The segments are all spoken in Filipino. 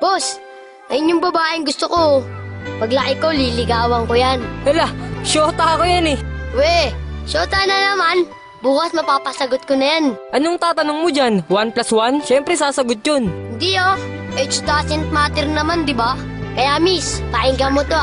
Boss, ayun yung babaeng gusto ko. Paglaki ko, liligawan ko yan. Hala, syota ako yan eh. We, syota na naman. Bukas mapapasagot ko na yan. Anong tatanong mo dyan? 1 plus 1? Siyempre sasagot yun. Hindi age doesn't matter naman, di ba? Kaya miss, pakinggan mo to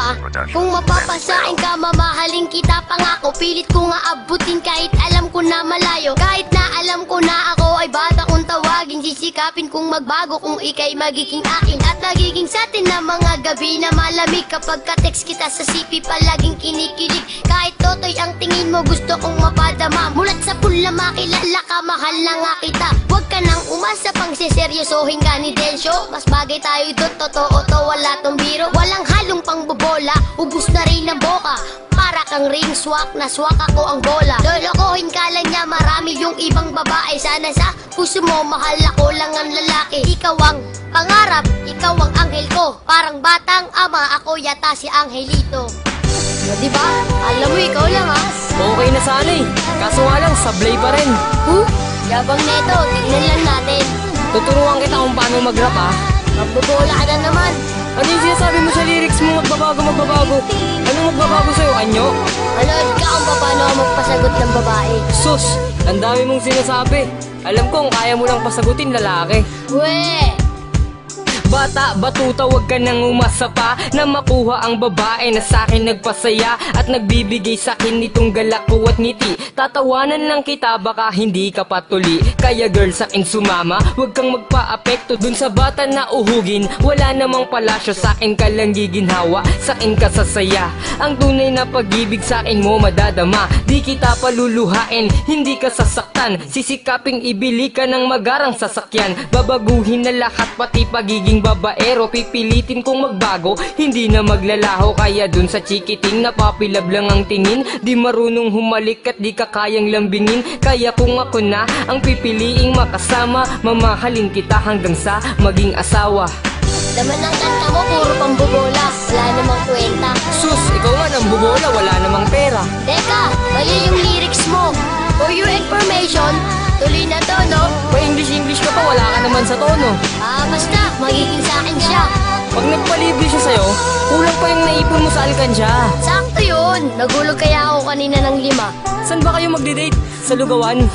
Kung mapapasain ka, mamahalin kita pangako. Pilit ko nga abutin kahit alam ko na malayo. Kahit na alam ko na ako ay bata kong tawagin. Sisikapin kong magbago kung ika'y magiging akin. At nagiging sa atin na mga gabi na malamig. Kapag ka-text kita sa CP palaging kinikilig. Kahit totoy ang tingin mo gusto kong mapadama. Mulat sa pula makilala ka, mahal na nga kita. Huwag ka nang umasa pang siseryosohin ka ni Densyo. Mas bagay tayo doon, totoo to, wala tong biro. Walang halong pangbobola, ubus na rin ang boka. Para kang ring swak, na swak ako ang bola. Lolokohin ka lang niya, marami yung ibang babae. Sana sa puso mo, mahal ako lang ang lalaki. Ikaw ang pangarap, ikaw ang anghel ko. Parang batang ama, ako yata si Angelito. O diba? Alam mo, ikaw lang Okay na sana eh. Kaso nga lang, sablay pa rin. Yabang neto, tignan lang natin. Tuturuan kita kung paano mag-rap Magbobola ka na naman. Ano yung sinasabi mo sa lyrics mo? Magbabago. Anong magbabago sa'yo? Anyo? Manood ka kung paano ako magpasagot ng babae. Sus! Ang dami mong sinasabi. Alam kong kaya mo lang pasagutin lalaki. We! Bata, batuta, wag ka nang umasa pa na makuha ang babae na sa'kin nagpasaya at nagbibigay sa'kin nitong galak ko at ngiti. Tatawanan lang kita, baka hindi ka patuli. Kaya girl, sa'kin sumama, wag kang magpa-apekto dun sa bata na uhugin. Wala namang palasyo, sa'kin ka lang giginhawa, sa'kin ka sasaya. Ang tunay na pag-ibig sa'kin mo madadama. Di kita paluluhain, hindi ka sasaktan. Sisikaping ibili ka ng magarang sasakyan. Babaguhin na lahat, pati pagiging babaero. Pipilitin kong magbago, hindi na maglalaho. Kaya dun sa chikiting napapilab lang ang tingin. Di marunong humalik at di ka kayang lambingin. Kaya kung ako na ang pipiliing makasama, mamahalin kita hanggang sa maging asawa. Laman ng kanta mo, puro pambobola. Wala namang kwenta. Sus, ikaw nga nang bubola, wala namang pera. Teka, mali yung lyrics mo. For your information, tuloy na to, no? Pa-English ka pa, wala ka naman sa tono. Basta, magiging sa akin siya. Pag nagpalibre siya sa'yo, kulang pa yung naipon mo sa alkansya. Sakto yun. Nagulog kaya ako kanina ng 5. Saan ba kayo magde-date? Sa lugawan?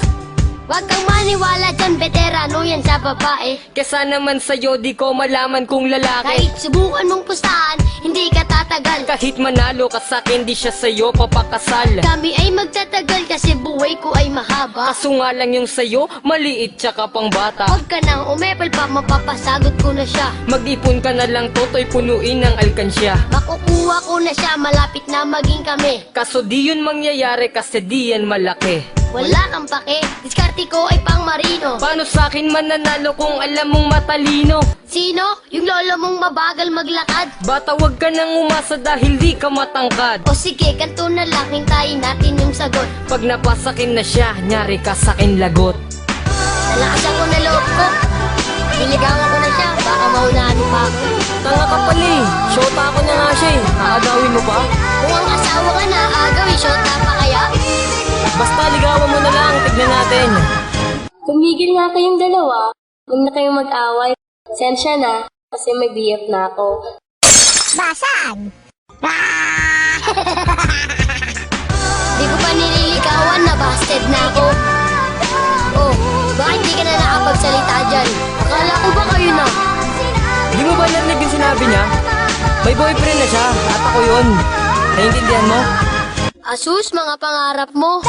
Huwag kang maniwala dyan, veterano yan sa babae. Kesa naman sa'yo, di ko malaman kung lalaki. Kahit subukan mong pustahan, hindi ka tatagal. Kahit manalo ka sa'kin, di siya sa'yo papakasal. Kami ay magtatagal kasi buhay ko ay mahaba. Kaso nga lang yung sa'yo, maliit tsaka pang bata. Huwag ka nang umepal pa, mapapasagot ko na siya. Mag-ipon ka na lang, toto'y punuin ng alkansya. Makukuha ko na siya, malapit na maging kami. Kaso di yun mangyayari kasi di yan malaki. Wala kang pake, diskarte ko ay pang marino. Paano sa'kin mananalo kung alam mong matalino? Sino? Yung lolo mong mabagal maglakad? Bata, wag ka nang umasa dahil di ka matangkad. O sige, kanto na lang, hintayin natin yung sagot. Pag napasakin na siya, nyari ka sa'kin lagot. Nalakasan ko na loob ko. Niligawan ko na siya, baka maunahan mo pa ako. Tanga ka pala eh, shota ako na nga siya eh. Aagawin mo pa? Kung ang asawa ka na, agawin shota pa kaya? Basta ligawan mo na lang, tignan natin. Tumigil nga kayong dalawa. Huwag na kayong mag-away. Sensya na, kasi may BF na ako. Di ko pa nililigawan, nabasted na ako. Oh, bakit di ka na nakapagsalita dyan? Akala ko ba kayo na? Di mo ba narinig yung sinabi niya? May boyfriend na siya, at ako yun. Naiintindihan mo? Asus, mga pangarap mo.